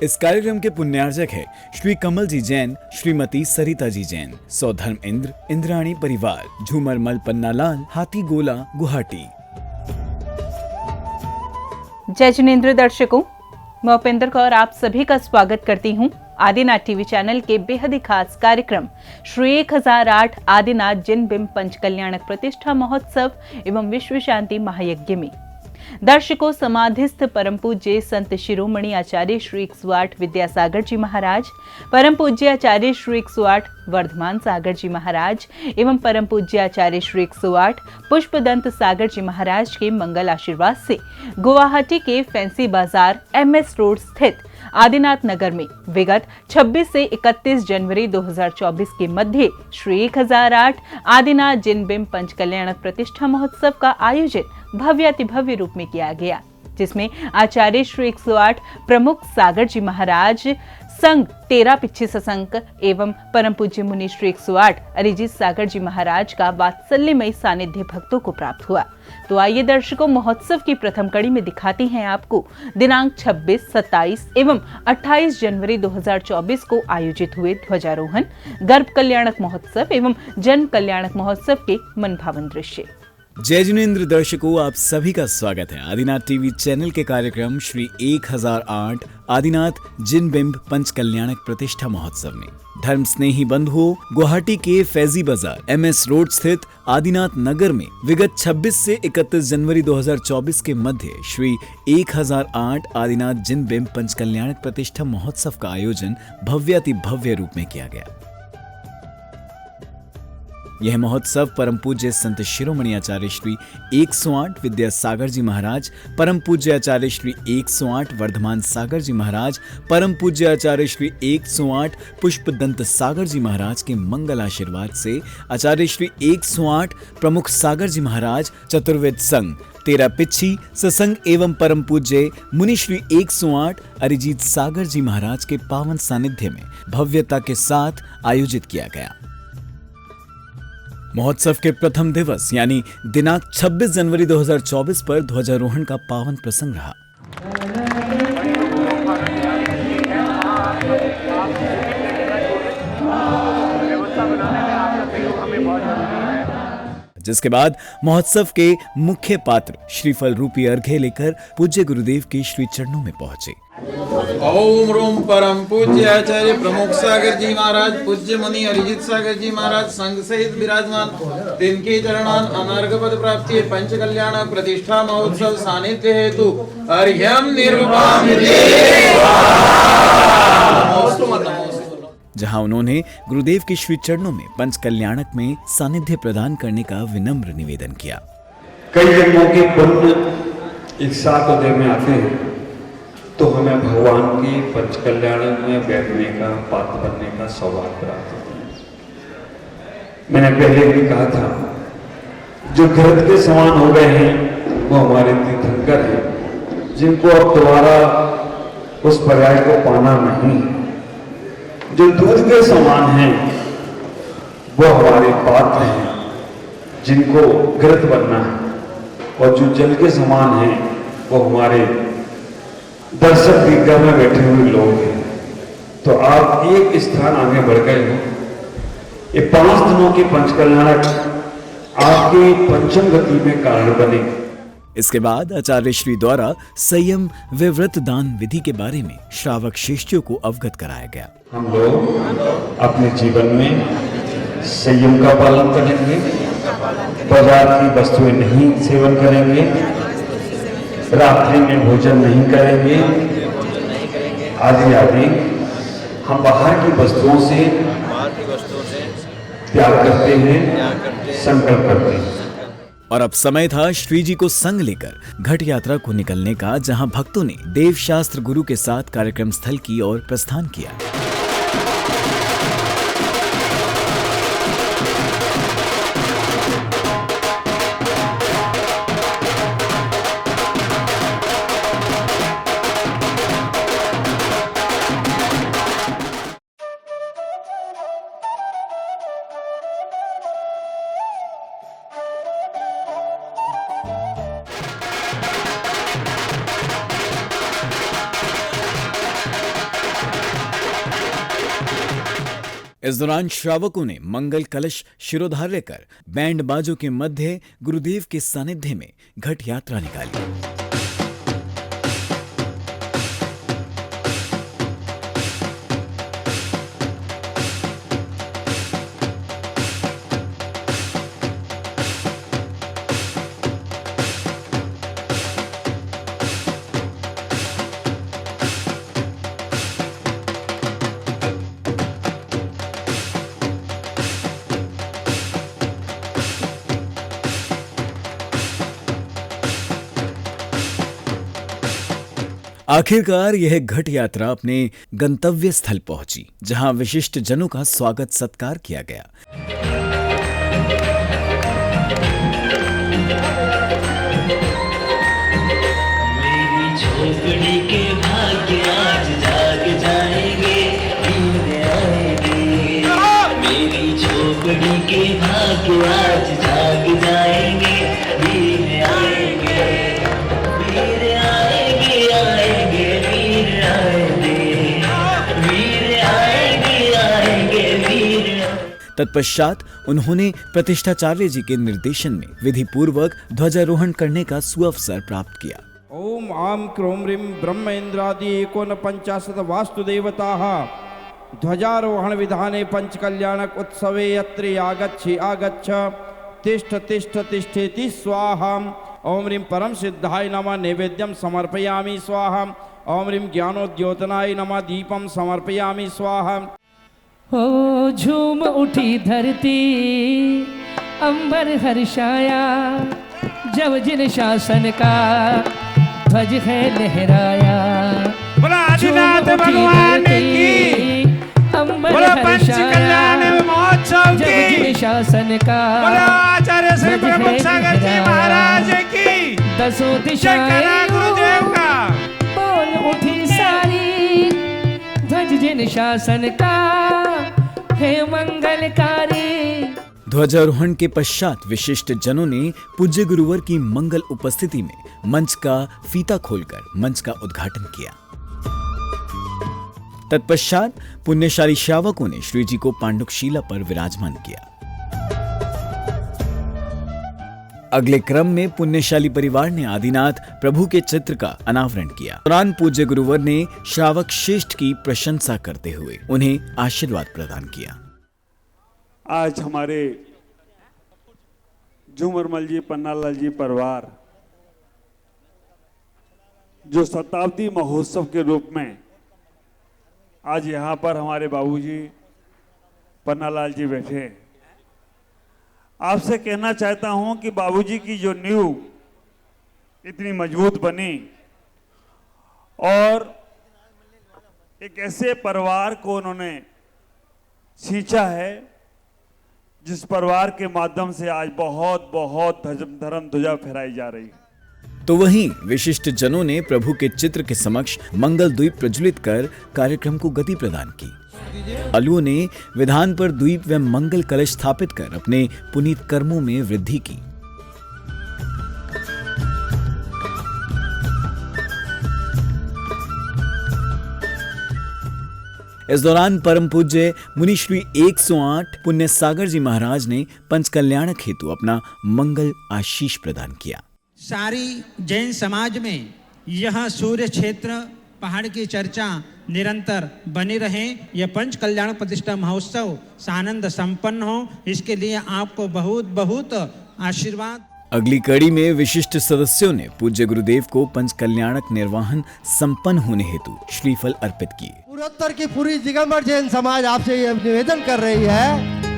इस कार्यक्रम के पुण्यार्जक है श्री कमल जी जैन, श्रीमती सरिता जी जैन, सौधर्म इंद्र, इंद्राणी परिवार, झूमरमल पन्नालाल, हाथी गोला, गुवाहाटी। जय जिनेंद्र दर्शकों, मैं उपेंद्र कौर आप सभी का स्वागत करती हूं आदिनाथ टीवी चैनल के बेहद ही खास कार्यक्रम श्री 1008 आदिनाथ जिन बिंब पंच कल्याणक प्रतिष्ठा महोत्सव एवं विश्व शांति महायज्ञ में। दर्शकों, समाधिस्थ परम पूज्य संत शिरोमणि आचार्य श्री 108 विद्यासागर जी महाराज, परम पूज्य आचार्य श्री 108 वर्धमान सागर जी महाराज एवं परम पूज्य आचार्य श्री 108 पुष्पदंत सागर जी महाराज के मंगल आशीर्वाद से गुवाहाटी के फैंसी बाजार MS रोड स्थित आदिनाथ नगर में विगत 26 से 31 जनवरी 2024 के मध्य श्री 1008 आदिनाथ जिन बिंब पंच कल्याणक प्रतिष्ठा महोत्सव का आयोजन भव्यातिभव्य रूप में किया गया, जिसमें आचार्य श्री 108 प्रमुख सागर जी महाराज संघ 13 पिच्छी ससंक एवं परम पूज्य मुनि श्री 108 अरिजीत सागर जी महाराज का वात्सल्यमय सानिध्य भक्तों को प्राप्त हुआ। तो आइए दर्शकों, महोत्सव की प्रथम कड़ी में दिखाती हैं आपको दिनांक 26, 27 एवं 28 जनवरी 2024 को आयोजित हुए ध्वजारोहण, गर्भ कल्याणक महोत्सव एवं जन कल्याणक महोत्सव के मनभावन दृश्य। जय जिनेंद्र दर्शकों, आप सभी का स्वागत है आदिनाथ टीवी चैनल के कार्यक्रम श्री 1008 आदिनाथ जिन बिंब पंच कल्याणक प्रतिष्ठा महोत्सव में। धर्म स्नेही बंधुओं, गुवाहाटी के फैजी बाजार MS रोड स्थित आदिनाथ नगर में विगत 26 से 31 जनवरी 2024 के मध्य श्री 1008 आदिनाथ जिन बिंब पंच कल्याणक प्रतिष्ठा महोत्सव का आयोजन भव्याति भव्य रूप में किया गया। यह महोत्सव परम पूज्य संत शिरोमणि आचार्य श्री 108 विद्यासागर जी महाराज, परम पूज्य आचार्य श्री 108 वर्धमान सागर जी महाराज, परम पूज्य आचार्य श्री 108 पुष्पदंत सागर जी महाराज के मंगल आशीर्वाद से आचार्य श्री 108 प्रमुख सागर जी महाराज, चतुर्वेद संघ 13 पिच्छी ससंग एवं परम पूज्य मुनि श्री 108 अरिजीत सागर जी महाराज के पावन सानिध्य में भव्यता के साथ आयोजित किया गया। महोत्सव के प्रथम दिवस यानी दिनांक 26 जनवरी 2024 पर ध्वजारोहण का पावन प्रसंग रहा, जिसके बाद महोत्सव के मुख्य पात्र श्रीफल रूपी अर्घ्य लेकर पूज्य गुरुदेव के श्री चरणों में पहुंचे। ओम रोम परम पूज्य आचार्य प्रमुख सागर जी महाराज, पूज्य मुनि अरिजीत सागर जी महाराज संघ सहित विराजमान, तिनके चरणान अनर्घ पद प्राप्ति पंच कल्याण प्रतिष्ठा महोत्सव सानिध्य हेतु अर्घ्यम निर्वापयामि। जहां उन्होंने गुरुदेव के श्री चरणों में पंच कल्याणक में सानिध्य प्रदान करने का विनम्र निवेदन किया। कई जन्मों के पुण्य एक साथ उदय में आते हैं तो हमें भगवान के पंच कल्याणक में बैठने का, पात्र बनने का सौभाग्य प्राप्त होता है। मैंने पहले भी कहा था, जो घृत के समान हो गए हैं वो हमारे तीर्थंकर हैं, जिनको अब दोबारा उस पर्याय को पाना नहीं। जो दूध के समान हैं वो हमारे पात्र हैं, जिनको घृत बनना है, और जो जल के समान हैं वो हमारे दर्शक दीर्घा में बैठे हुए लोग हैं। तो आप एक स्थान आगे बढ़ गए हो। ये 5 दिनों के पंच कल्याणक आपकी पंचम गति में कारण बने। इसके बाद आचार्य श्री द्वारा संयम व व्रत दान विधि के बारे में श्रावक शिष्यों को अवगत कराया गया। हम लोग अपने जीवन में संयम का पालन करेंगे, बाजार की वस्तुएं नहीं सेवन करेंगे, रात्रि में भोजन नहीं करेंगे, आदि आदि। हम बाहर की वस्तुओं से त्याग करते हैं, संकल्प करते हैं। और अब समय था श्री जी को संग लेकर घट यात्रा को निकलने का, जहां भक्तों ने देव शास्त्र गुरु के साथ कार्यक्रम स्थल की ओर प्रस्थान किया। इस दौरान श्रावकों ने मंगल कलश शिरोधार्य कर बैंड बाजों के मध्य गुरुदेव के सानिध्य में घट यात्रा निकाली। आखिरकार यह घट यात्रा अपने गंतव्य स्थल पहुंची, जहां विशिष्ट जनों का स्वागत सत्कार किया गया। मेरी झोपड़ी के भाग्य आज जाग जाएंगे, नींद आएगी। मेरी झोपड़ी के भाग्य आज जाग जाएंगे, नींद आएंगे। वीर आएंगे, आएंगे, वीर आएंगे, वीर आएंगे, आएंगे, वीर। तत्पश्चात उन्होंने प्रतिष्ठाचार्य जी के निर्देशन में विधि पूर्वक ध्वजारोहण करने का सुअवसर प्राप्त किया। ओम आम क्रोम ह्रीं ब्रह्म इंद्रादि एकोन पंचाशत वास्तुदेवताः ध्वजारोहण विधाने पंचकल्याणक उत्सवे यत्र आगच्छि आगच्छ तिष्ठ तिष्ठ तिष्ठेति स्वाहा। ओम ह्रीं परम सिद्धाय नमः नैवेद्यम समर्पयामि स्वाहा। ओम ह्रीं ज्ञानोद्योतनाय नमः दीपम समर्पयामि स्वाहा। हो झूम उठी धरती अंबर हर्षाया, जब जिन शासन का ध्वज है लहराया। बोला आदिनाथ भगवान की, अंबर बोला हर्षाया, पंचकल्याण महोत्सव जब की, जिन शासन का बोला आचार्य श्री ध्वज है प्रमुख सागर जी लहराया। महाराज की, दसों जय दिशाएं करा गुरुदेव का। बोल उठी सारी, ध्वज जिन शासन का है मंगलकारी। ध्वजारोहण के पश्चात विशिष्ट जनों ने पूज्य गुरुवर की मंगल उपस्थिति में मंच का फीता खोलकर मंच का उद्घाटन किया। तत्पश्चात पुण्यशाली श्रावकों ने श्री जी को पांडुकशिला पर विराजमान किया। अगले क्रम में पुण्यशाली परिवार ने आदिनाथ प्रभु के चित्र का अनावरण किया। दौरान पूज्य गुरुवर ने श्रावक श्रेष्ठ की प्रशंसा करते हुए उन्हें आशीर्वाद प्रदान किया। आज हमारे झूमरमल जी पन्नालाल जी परिवार जो शताब्दी महोत्सव के रूप में आज यहाँ पर हमारे बाबूजी पन्नालाल जी बैठे हैं। आपसे कहना चाहता हूँ कि बाबूजी की जो नींव इतनी मजबूत बनी और एक ऐसे परिवार को उन्होंने सींचा है जिस परिवार के माध्यम से आज बहुत बहुत धर्म ध्वजा फहराई जा रही है। तो वहीं विशिष्ट जनों ने प्रभु के चित्र के समक्ष मंगल द्वीप प्रज्वलित कर कार्यक्रम को गति प्रदान की। अलुओं ने विधान पर द्वीप व मंगल कलश स्थापित कर अपने पुनीत कर्मों में वृद्धि की। इस दौरान परम पूज्य मुनि श्री 108 पुण्य सागर जी महाराज ने पंचकल्याणक हेतु अपना मंगल आशीष प्रदान किया। सारी जैन समाज में यह सूर्य क्षेत्र पहाड़ की चर्चा निरंतर बनी रहे। यह पंच कल्याण प्रतिष्ठा महोत्सव सानंद संपन्न हो, इसके लिए आपको बहुत बहुत आशीर्वाद। अगली कड़ी में विशिष्ट सदस्यों ने पूज्य गुरुदेव को पंच कल्याणक निर्वाहन संपन्न होने हेतु श्रीफल अर्पित किए। पूर्वोत्तर की पूरी दिगंबर जैन समाज आपसे यह निवेदन कर रही है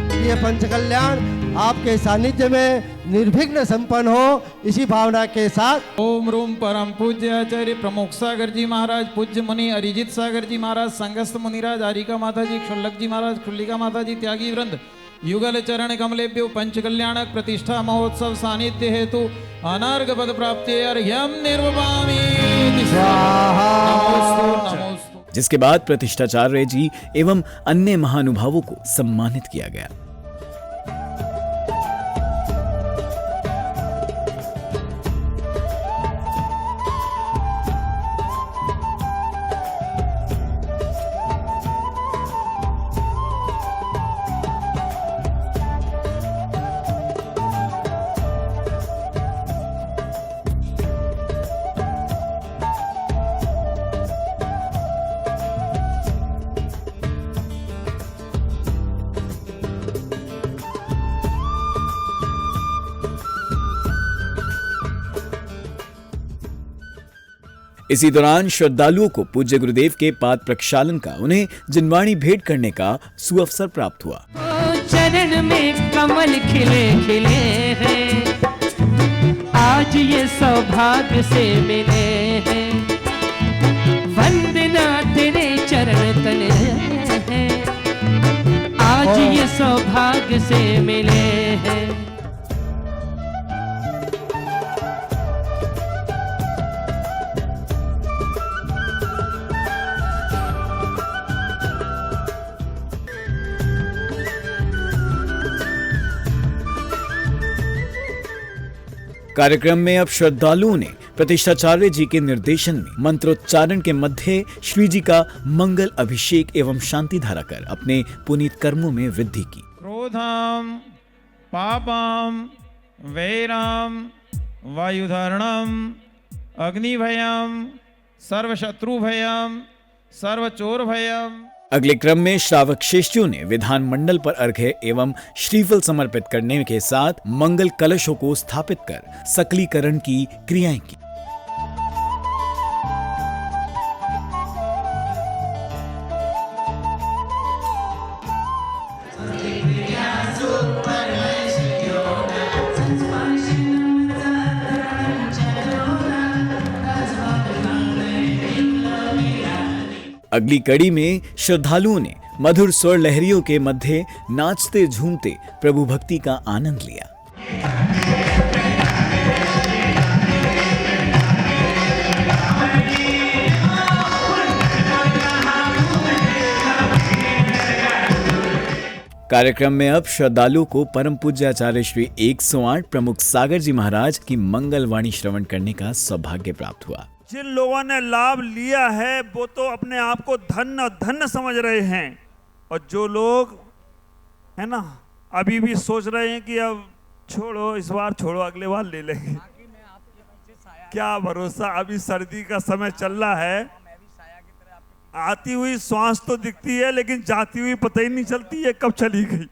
कि यह पंच कल्याण आपके सानिध्य में निर्विघ्न संपन्न हो, इसी भावना के साथ। ओम रूम परम पूज्य आचार्य प्रमुख सागर जी महाराज, पूज्य मुनि अरिजित सागर जी महाराज, संगस्त मुनिराज, आरिका माता जी, क्षुल्लक जी महाराज, खुल्लिका माता जी, त्यागी वृंद, युगल चरण कमलेभ्यो पंच कल्याणक प्रतिष्ठा महोत्सव सानिध्य हेतु अनार्घ पद प्राप्ति अर्घ्यम निर्वपामि। जिसके बाद प्रतिष्ठाचार्य जी एवं अन्य महानुभावों को सम्मानित किया गया। इसी दौरान श्रद्धालुओं को पूज्य गुरुदेव के पाद प्रक्षालन का, उन्हें जिनवाणी भेंट करने का सुअवसर प्राप्त हुआ। चरण में कमल खिले खिले हैं, आज ये सौभाग्य से मिले हैं, वंदना तेरे चरण तले हैं, आज ये सौभाग्य से मिले हैं। कार्यक्रम में अब श्रद्धालुओं ने प्रतिष्ठाचार्य जी के निर्देशन में मंत्रोच्चारण के मध्य श्री जी का मंगल अभिषेक एवं शांति धारा कर अपने पुनीत कर्मों में वृद्धि की। क्रोधम पापम वैरम वायुधरणम अग्निभयम सर्वशत्रुभयम सर्वचोर भयम। अगले क्रम में श्रावक शिष्यों ने विधान मंडल पर अर्घ्य एवं श्रीफल समर्पित करने के साथ मंगल कलशों को स्थापित कर सकलीकरण की क्रियाएं की। अगली कड़ी में श्रद्धालुओं ने मधुर स्वर लहरियों के मध्य नाचते झूमते प्रभु भक्ति का आनंद लिया। कार्यक्रम में अब श्रद्धालुओं को परम पूज्य आचार्य श्री 108 प्रमुख सागर जी महाराज की मंगलवाणी श्रवण करने का सौभाग्य प्राप्त हुआ। जिन लोगों ने लाभ लिया है वो तो अपने आप को धन्य धन्य समझ रहे हैं, और जो लोग है ना अभी भी सोच रहे हैं कि अब छोड़ो, इस बार छोड़ो, अगले बार ले लेंगे, क्या भरोसा। अभी सर्दी का समय चल रहा है, आती हुई श्वास तो दिखती है लेकिन जाती हुई पता ही नहीं चलती है कब चली गई।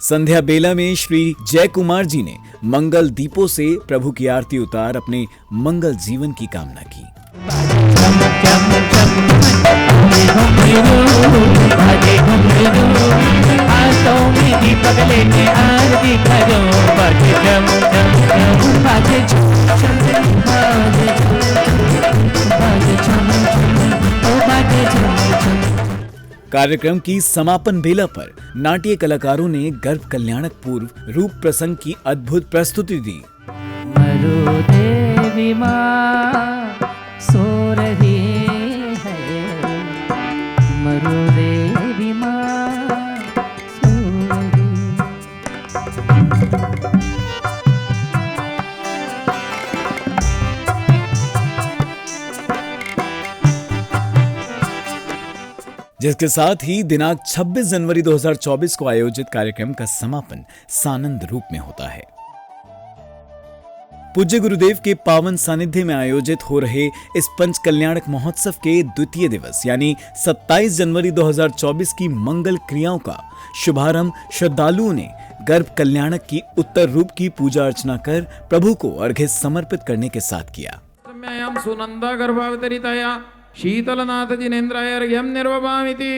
संध्या बेला में श्री जय कुमार जी ने मंगल दीपों से प्रभु की आरती उतार अपने मंगल जीवन की कामना की। कार्यक्रम की समापन बेला पर नाट्य कलाकारों ने गर्भ कल्याणक पूर्व रूप प्रसंग की अद्भुत प्रस्तुति दी। मरो देवी माँ सो रही है, मरो देवी माँ सो रही। जिसके साथ ही दिनांक 26 जनवरी 2024 को आयोजित कार्यक्रम का समापन सानंद रूप में होता है। पूज्य गुरुदेव के पावन सानिध्य में आयोजित हो रहे इस पंच कल्याणक महोत्सव के द्वितीय दिवस यानी 27 जनवरी 2024 की मंगल क्रियाओं का शुभारंभ श्रद्धालुओं ने गर्भ कल्याणक की उत्तर रूप की पूजा अर्चना कर प्रभु को अर्घ्य समर्पित करने के साथ किया। सुनंदा गर्भावतरितया शीतलनाथ जिनेन्द्राय अर्घ्यं निर्वपामिति।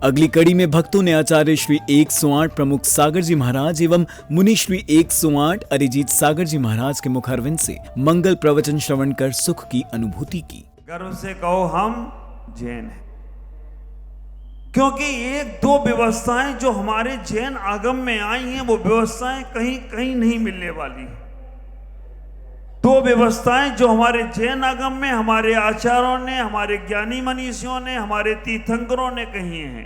अगली कड़ी में भक्तों ने आचार्य श्री 108 प्रमुख सागर जी महाराज एवं मुनि श्री 108 अरिजीत सागर जी महाराज के मुखारविंद से मंगल प्रवचन श्रवण कर सुख की अनुभूति की। गर्व से कहो हम जैन हैं, क्योंकि एक दो व्यवस्थाएं जो हमारे जैन आगम में आई हैं वो व्यवस्थाएं कहीं कहीं नहीं मिलने वाली। दो व्यवस्थाएं जो हमारे जैन आगम में हमारे आचार्यों ने, हमारे ज्ञानी मनीषियों ने, हमारे तीर्थंकरों ने कही हैं।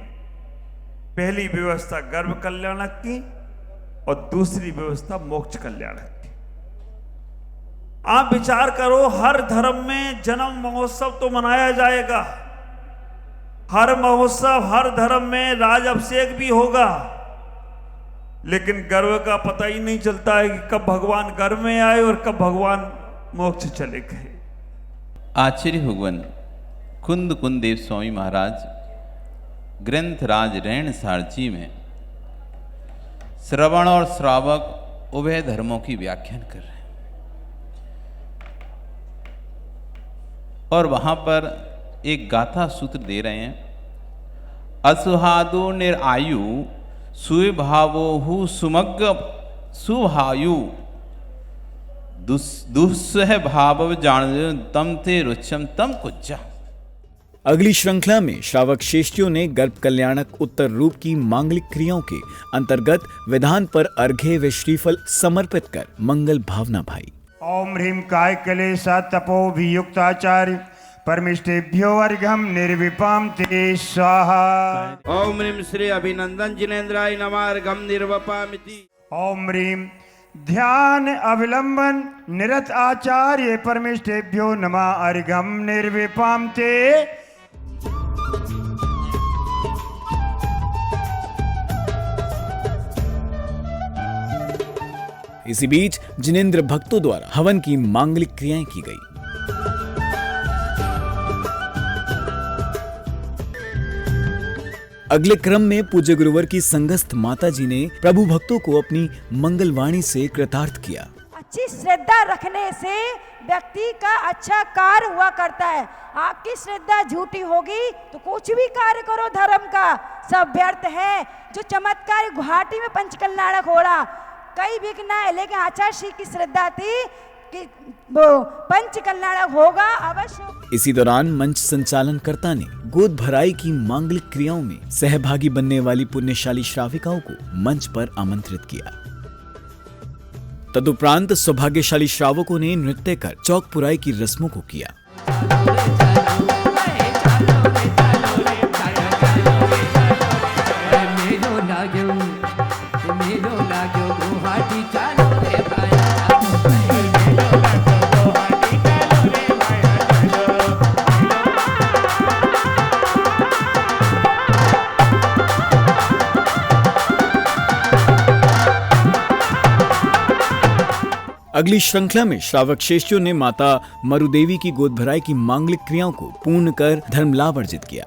पहली व्यवस्था गर्भ कल्याणक की और दूसरी व्यवस्था मोक्ष कल्याणक की। आप विचार करो, हर धर्म में जन्म महोत्सव तो मनाया जाएगा, हर महोत्सव हर धर्म में राज अभिषेक भी होगा, लेकिन गर्भ का पता ही नहीं चलता है कि कब भगवान गर्भ में आए और कब भगवान मोक्ष चले गए। आचार्य भगवान कुंद कुंद देव स्वामी महाराज ग्रंथराज रैन सारची में श्रवण और श्रावक उभय धर्मों की व्याख्यान कर रहे हैं और वहां पर एक गाथा सूत्र दे रहे हैं। असुहादो निरायु सुभावोहु सुमग्ग सुभायु दुस्सह भाव जान तम ते रुचम तम कुज्जा। अगली श्रृंखला में श्रावक श्रेष्ठियों ने गर्भ कल्याणक उत्तर रूप की मांगलिक क्रियाओं के अंतर्गत विधान पर अर्घ्य व श्रीफल समर्पित कर मंगल भावना भाई। ओम ह्रीं काय कलेशा तपोभियुक्ताचार्य परमिष्टेभ्यो अर्घ्यं निर्विपाम ते स्वाहा। ओम ह्रीं श्री अभिनंदन जिनेन्द्राय नमः अर्घ्यं निर्विपामिति। ओम ह्रीं ध्यान अविलंबन निरत आचार्य परमिष्टेभ्यो नमः अर्घ्यं निर्विपाम ते। इसी बीच जिनेंद्र भक्तों द्वारा हवन की मांगलिक क्रियाएं की गई। अगले क्रम में पूज्य गुरुवर की संगस्थ माता जी ने प्रभु भक्तों को अपनी मंगलवाणी से कृतार्थ किया। अच्छी श्रद्धा रखने से व्यक्ति का अच्छा कार्य हुआ करता है। आपकी श्रद्धा झूठी होगी तो कुछ भी कार्य करो धर्म का सब व्यर्थ है। जो चमत्कार गुवाहाटी में पंचकल्याणक हो रहा कई बिकना है, लेकिन आचार्य श्री की श्रद्धा थी कि वो पंचकल्याणक होगा अवश्य। इसी दौरान मंच संचालनकर्ता ने गोद भराई की मांगलिक क्रियाओं में सहभागी बनने वाली पुण्यशाली श्राविकाओं को मंच पर आमंत्रित किया। तदुपरांत सौभाग्यशाली श्रावकों ने नृत्य कर चौक पुराई की रस्मों को किया। अगली श्रृंखला में श्रावक श्रेष्ठियों ने माता मरुदेवी की गोद भराई की मांगलिक क्रियाओं को पूर्ण कर धर्म लाभ अर्जित किया।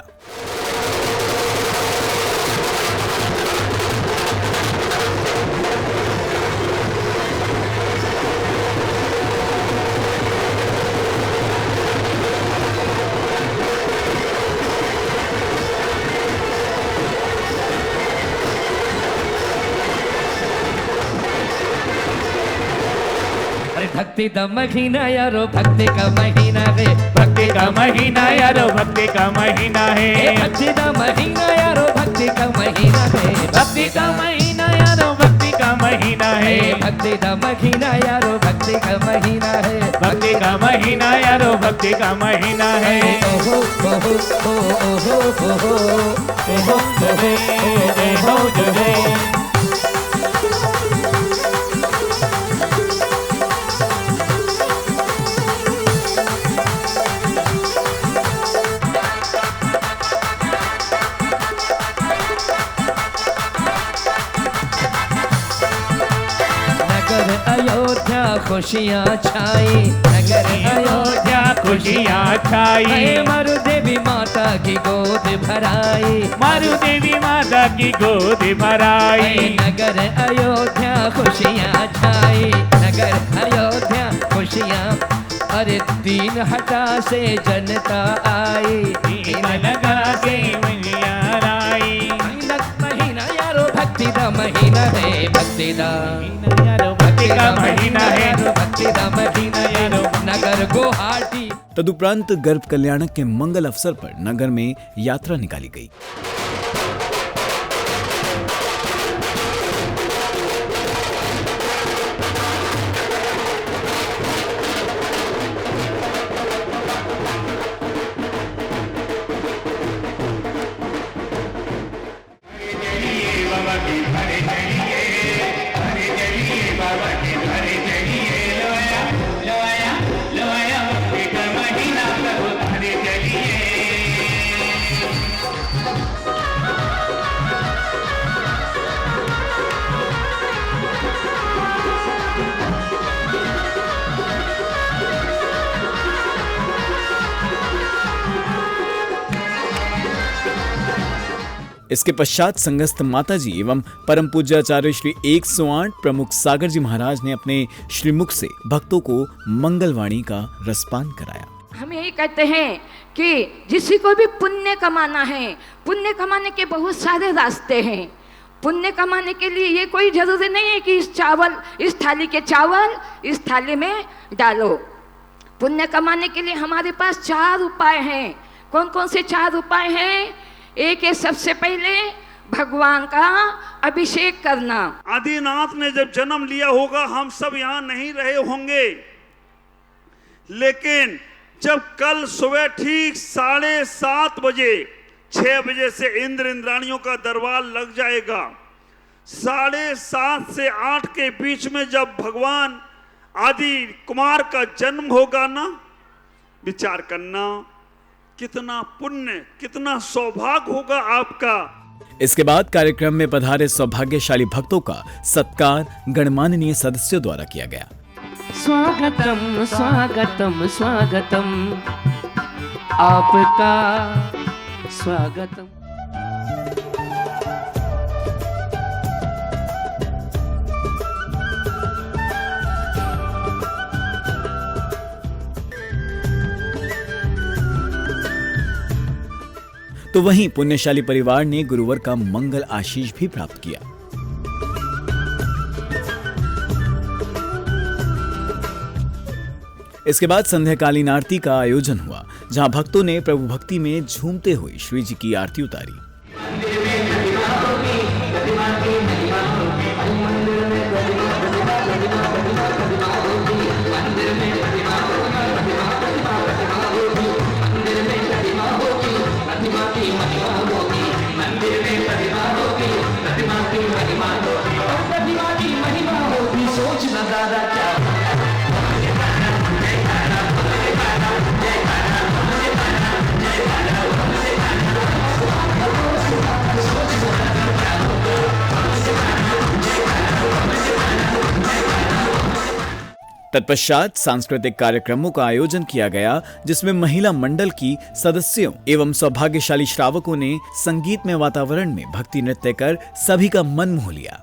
भक्ति का महीना यारो भक्ति का महीना है, भक्ति का महीना यारो भक्ति का महीना है, भक्ति का महीना यारो भक्ति का महीना है, भक्ति का महीना यारो भक्ति का महीना है, भक्ति का महीना यारो भक्ति का महीना है, भक्ति का महीना यारो भक्ति का महीना है। ओहो ओहो ओहो ओहो ओहो ओहो ओहो। अयोध्या खुशियाँ छाई, नगर अयोध्या खुशियाँ छाई, मरुदेवी माता की गोद भराई, मरुदेवी माता की गोद भराई, नगर अयोध्या खुशियाँ छाई, नगर अयोध्या खुशियाँ। अरे दीन हटा से जनता आई, दीन लगा के मैया आई। महीना यारो भक्ति दा महीना है, भक्ति दा भक्ति का महीना है, भक्ति का महीना यारो नगर गुवाहाटी। तदुपरांत गर्भ कल्याणक के मंगल अवसर पर नगर में यात्रा निकाली गई। इसके पश्चात संघस्थ माताजी एवं परम पूज्य आचार्य श्री 108 प्रमुख सागर जी महाराज ने अपने श्रीमुख से भक्तों को मंगलवाणी का रसपान कराया। हम यही कहते हैं कि जिसी को भी पुण्य कमाना है, पुण्य कमाने के बहुत सारे रास्ते हैं। पुण्य कमाने के लिए ये कोई जरूरी नहीं है कि इस थाली के चावल इस थाली में डालो। पुण्य कमाने के लिए हमारे पास 4 उपाय हैं। कौन कौन से 4 उपाय हैं? एक है सबसे पहले भगवान का अभिषेक करना। आदिनाथ ने जब जन्म लिया होगा हम सब यहाँ नहीं रहे होंगे, लेकिन जब कल सुबह ठीक 7:30 बजे 6 बजे से इंद्राणियों का दरबार लग जाएगा, 7:30 से 8 के बीच में जब भगवान आदि कुमार का जन्म होगा ना, विचार करना कितना पुण्य कितना सौभाग्य होगा आपका। इसके बाद कार्यक्रम में पधारे सौभाग्यशाली भक्तों का सत्कार गणमाननीय सदस्यों द्वारा किया गया। स्वागतम स्वागतम स्वागतम, आपका स्वागतम। तो वहीं पुण्यशाली परिवार ने गुरुवर का मंगल आशीष भी प्राप्त किया। इसके बाद संध्याकालीन आरती का आयोजन हुआ, जहां भक्तों ने प्रभु भक्ति में झूमते हुए श्री जी की आरती उतारी। तत्पश्चात सांस्कृतिक कार्यक्रमों का आयोजन किया गया, जिसमें महिला मंडल की सदस्यों एवं सौभाग्यशाली श्रावकों ने संगीतमय वातावरण में भक्ति नृत्य कर सभी का मन मोह लिया।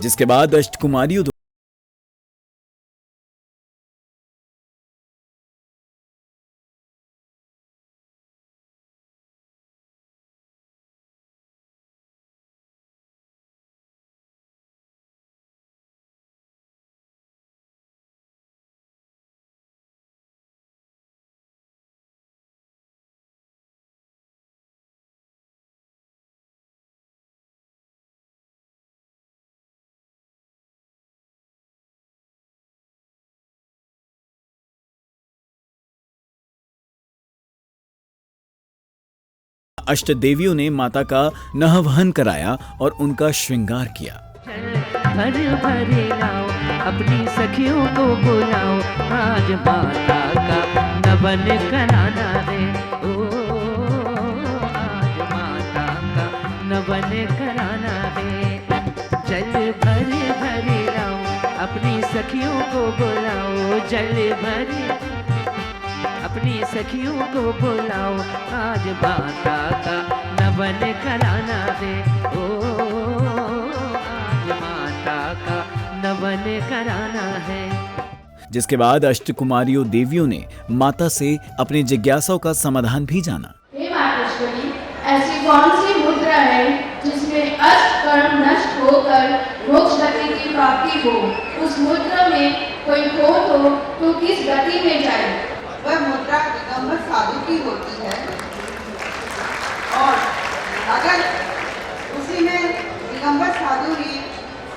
जिसके बाद अष्टकुमारियों अष्ट देवियों ने माता का नहवहन कराया और उनका श्रृंगार किया। भर भरे लाओ अपनी सखियों को बुलाओ, आज माता का नवन कराना है। ओ आज माता का नवन कराना है। जल भर भरे लाओ अपनी सखियों को बुलाओ, जल भरे अपनी सखियों को बुलाओ, आज माता का नवन कराना है। ओ आज माता का नवन कराना है। जिसके बाद अष्टकुमारियों देवियों ने माता से अपनी जिज्ञासाओं का समाधान भी जाना। हे मातेश्वरी, ऐसी कौन सी मुद्रा है जिसमें अष्ट कर्म नष्ट होकर मोक्ष गति की प्राप्ति हो? उस मुद्रा में कोई खोट हो तो किस गति में जाए? वह मुद्रा दिगंबर साधु की होती है और अगर उसी में दिगंबर साधु ही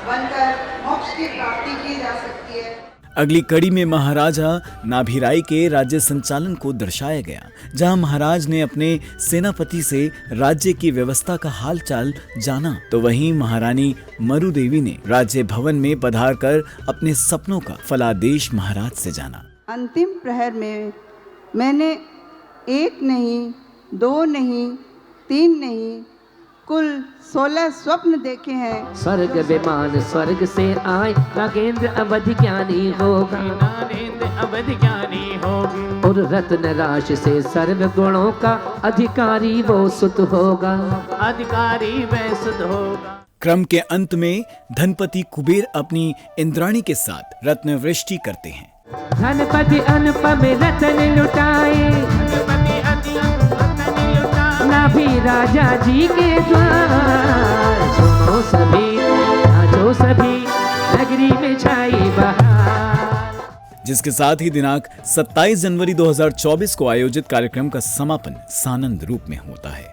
बनकर मोक्ष की प्राप्ति की जा सकती है। अगली कड़ी में महाराजा नाभिराई के राज्य संचालन को दर्शाया गया, जहां महाराज ने अपने सेनापति से राज्य की व्यवस्था का हालचाल जाना, तो वहीं महारानी मरुदेवी ने राज्य भवन में पधारकर अपने सपनों का फलादेश महाराज से जाना। अंतिम प्रहर में मैंने 1 नहीं, 2 नहीं, 3 नहीं, कुल 16 स्वप्न देखे हैं। स्वर्ग विमान स्वर्ग से आए, नागेंद्र अवधि ज्ञानी होगा, नागेंद्र अवधि ज्ञानी होगा, और रत्न राशि से सर्व गुणों का अधिकारी वो सुत होगा, अधिकारी वह सुत होगा। क्रम के अंत में धनपति कुबेर अपनी इंद्राणी के साथ रत्न वृष्टि करते हैं। धनपति अनुपम रत्न लुटाए, नाभि राजा जी के द्वार, सुनो सभी नाचो सभी, नगरी में छाई बहार। जिसके साथ ही दिनांक 27 जनवरी 2024 को आयोजित कार्यक्रम का समापन सानंद रूप में होता है।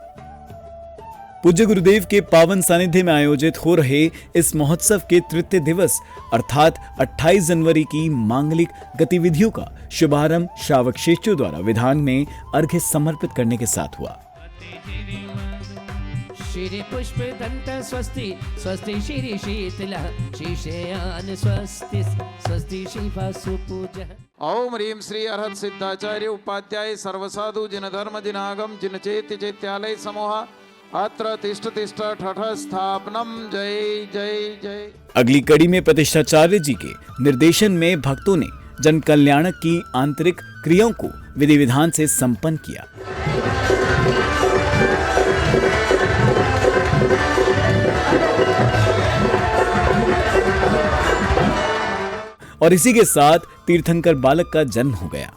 पूज्य गुरुदेव के पावन सानिध्य में आयोजित हो रहे इस महोत्सव के तृतीय दिवस अर्थात 28 जनवरी की मांगलिक गतिविधियों का शुभारंभ श्रावक श्रेष्ठियों द्वारा विधान में अर्घ्य समर्पित करने के साथ हुआ। श्री पुष्प दंत स्वस्ति स्वस्ति श्री शीतल शीशयान स्वस्ति स्वस्ति शिवा सुपूज। ओम ह्रीं श्री अर्हत सिद्धाचार्य उपाध्याय सर्वसाधु जिन धर्म जिनागम जिन चैत्य चैत्यालय समूह अत्र तिष्ठ तिष्ठ ठठ स्थापनम। जय जय जय। अगली कड़ी में प्रतिष्ठाचार्य जी के निर्देशन में भक्तों ने जन कल्याणक की आंतरिक क्रियाओं को विधि विधान से संपन्न किया। और इसी के साथ तीर्थंकर बालक का जन्म हो गया।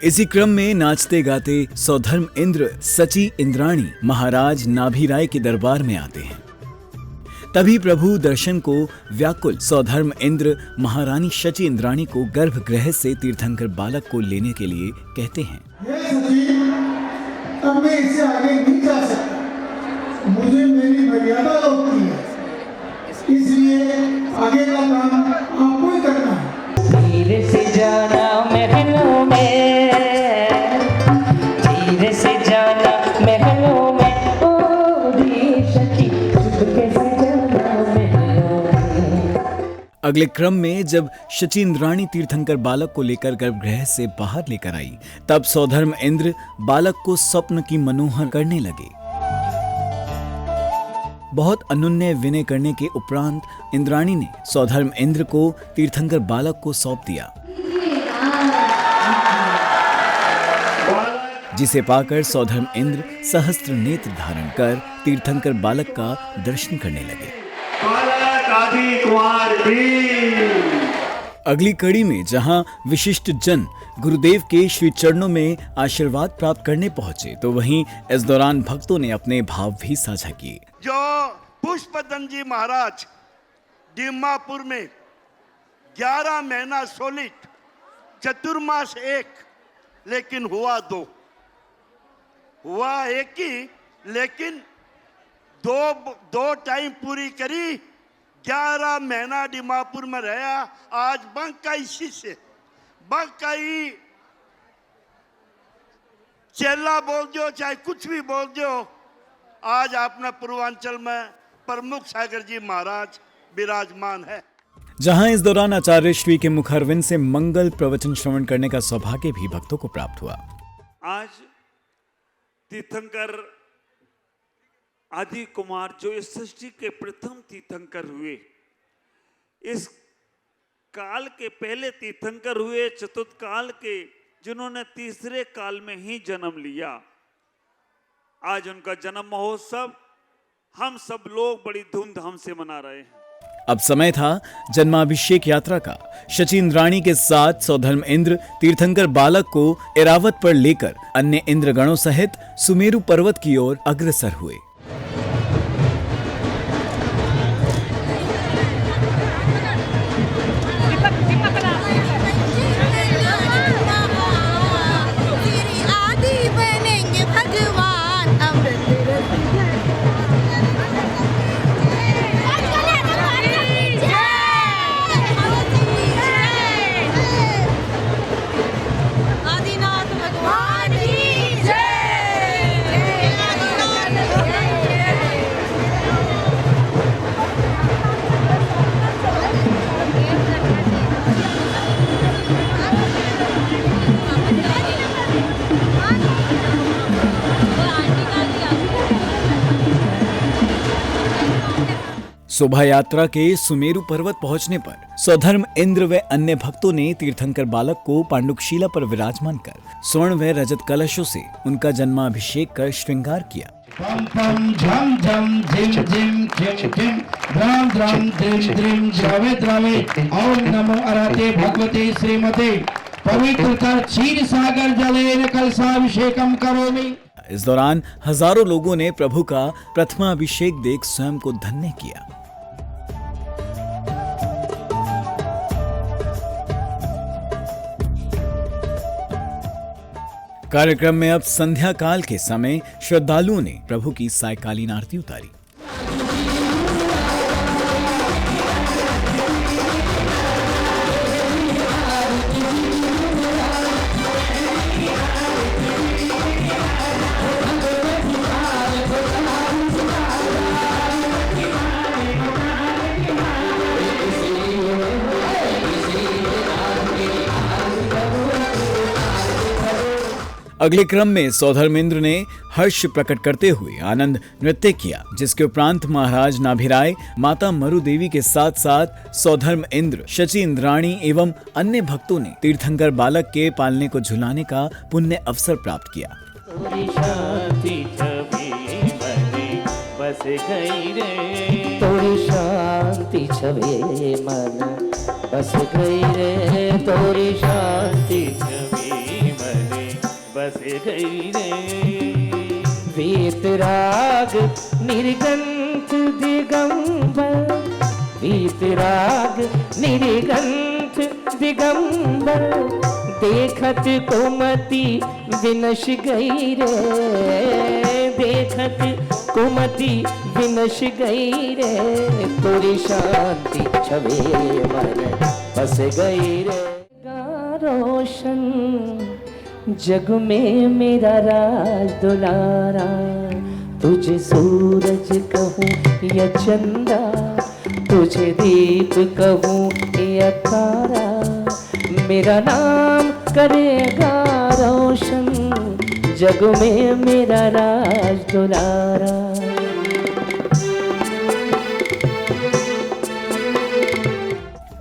इसी क्रम में नाचते गाते सौधर्म इंद्र सची इंद्राणी महाराज नाभिराय के दरबार में आते हैं। तभी प्रभु दर्शन को व्याकुल सौधर्म इंद्र महारानी शची इंद्राणी को गर्भगृह से तीर्थंकर बालक को लेने के लिए कहते हैं। अब मैं इससे आगे नहीं जा सकता, मुझे मेरी मर्यादा लौटती है, इसलिए आगे का काम आपको ही करना है। धीरे से जाना महलों में, धीरे से जाना महलों में, ओ शची चुपके से जाना महलों में। अगले क्रम में जब शची इंद्राणी तीर्थंकर बालक को लेकर गर्भगृह से बाहर लेकर आई, तब सौधर्म इंद्र बालक को स्वप्न की मनोहर करने लगे। बहुत अनुन्य विनय करने के उपरांत इंद्राणी ने सौधर्म इंद्र को तीर्थंकर बालक को सौंप दिया, जिसे पाकर सौधर्म इंद्र सहस्त्र नेत्र धारण कर तीर्थंकर बालक का दर्शन करने लगे। अगली कड़ी में जहां विशिष्ट जन गुरुदेव के श्री चरणों में आशीर्वाद प्राप्त करने पहुंचे, तो वहीं इस दौरान भक्तों ने अपने भाव भी साझा किए। जो पुष्पदन जी महाराज दीमापुर में 11 महीना सोलिट, चतुर्मास 1, लेकिन हुआ 2, हुआ 1 ही, लेकिन दो टाइम पूरी करी। 11 महीना दीमापुर में रहा। आज बंका इसी से बंका ही चेला बोल दो, चाहे कुछ भी बोल दो। आज अपना पूर्वांचल में प्रमुख सागर जी महाराज विराजमान है। जहां इस दौरान आचार्य श्री के मुखारविंद से मंगल प्रवचन श्रवण करने का सौभाग्य भी भक्तों को प्राप्त हुआ। आज तीर्थंकर आदि कुमार जो इस सृष्टि के प्रथम तीर्थंकर हुए, इस काल के पहले तीर्थंकर हुए, चतुर्थ काल के, जिन्होंने तीसरे काल में ही जन्म लिया। आज उनका जन्म महोत्सव हम सब लोग बड़ी धूमधाम से मना रहे हैं। अब समय था जन्माभिषेक यात्रा का। शची इंद्राणी के साथ सौधर्म इंद्र तीर्थंकर बालक को एरावत पर लेकर अन्य इंद्रगणों सहित सुमेरु पर्वत की ओर अग्रसर हुए। शोभा यात्रा के सुमेरु पर्वत पहुंचने पर स्वधर्म इंद्र व अन्य भक्तों ने तीर्थंकर बालक को पांडुकशिला पर विराजमान कर स्वर्ण व रजत कलशों से उनका जन्माभिषेक कर श्रृंगार किया। पम पम झम झम झिम झिम झिम झिम द्राम द्राम द्रिम द्रिम द्रवे द्रवे ओम नमो अरहते भगवते श्रीमते पवित्र कर क्षीर सागर जलेन कलशाभिषेकम करोमि। इस दौरान हजारों लोगों ने प्रभु का प्रथमाभिषेक देख स्वयं को धन्य किया। कार्यक्रम में अब संध्या काल के समय श्रद्धालुओं ने प्रभु की सायकालीन आरती उतारी। अगले क्रम में सौधर्मेंद्र ने हर्ष प्रकट करते हुए आनंद नृत्य किया, जिसके उपरांत महाराज नाभिराय, माता मरु देवी के साथ साथ सौधर्म इंद्र, शची इंद्राणी एवं अन्य भक्तों ने तीर्थंकर बालक के पालने को झुलाने का पुण्य अवसर प्राप्त किया। तोरी शांति छवि मने बस गई रे, तोरी शांति छवि मन बस गई रे, तोरी शांति छवि मने बस गई रे। वीतराग निर्गंथ दिगंबर, वीतराग निर्गंथ दिगंबर, देखत कुमति विनश गई रे, देखत कुमति विनश गई रे, तोरी शांति छवि मन बस गई रे। रोशन जग में मेरा राज दुलारा, तुझे सूरज कहूँ या चंदा, तुझे दीप कहूँ या तारा, मेरा नाम करेगा रोशन जग में मेरा राज दुलारा।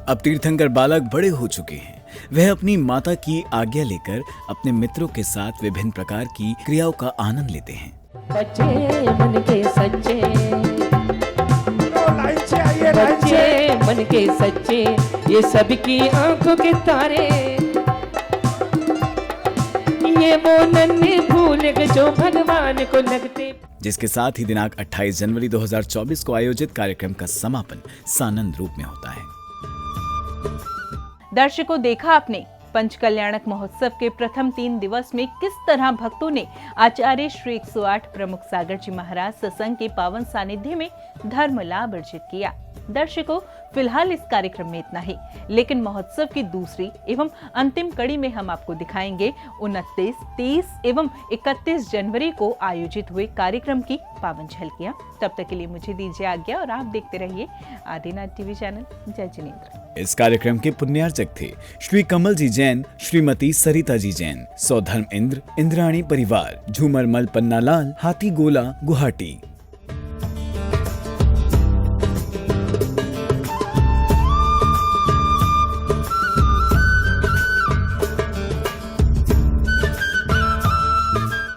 अब तीर्थंकर बालक बड़े हो चुके हैं। वह अपनी माता की आज्ञा लेकर अपने मित्रों के साथ विभिन्न प्रकार की क्रियाओं का आनंद लेते हैं। बच्चे मन के सच्चे, बच्चे मन के सच्चे, ये सबकी आंखों के तारे, ये वो नन्हे फूल जो भगवान को लगते। जिसके साथ ही दिनांक 28 जनवरी 2024 को आयोजित कार्यक्रम का समापन सानंद रूप में होता है। दर्शकों, देखा आपने पंचकल्याणक महोत्सव के प्रथम 3 दिवस में किस तरह भक्तों ने आचार्य श्री 108 प्रमुख सागर जी महाराज सत्संग के पावन सानिध्य में धर्म लाभ अर्जित किया। दर्शकों, फिलहाल इस कार्यक्रम में इतना ही, लेकिन महोत्सव की दूसरी एवं अंतिम कड़ी में हम आपको दिखाएंगे 29, 30 एवं 31 जनवरी को आयोजित हुए कार्यक्रम की पावन झलकियां। तब तक के लिए मुझे दीजिए आज्ञा और आप देखते रहिए आदिनाथ टीवी चैनल। जय जिनेंद्र। इस कार्यक्रम के पुण्यार्चक थे श्री कमल जी जैन, श्रीमती सरिता जी जैन, सौधर्म इंद्र, इंद्राणी परिवार, झूमरमल पन्नालाल, हाथी गोला, गुवाहाटी।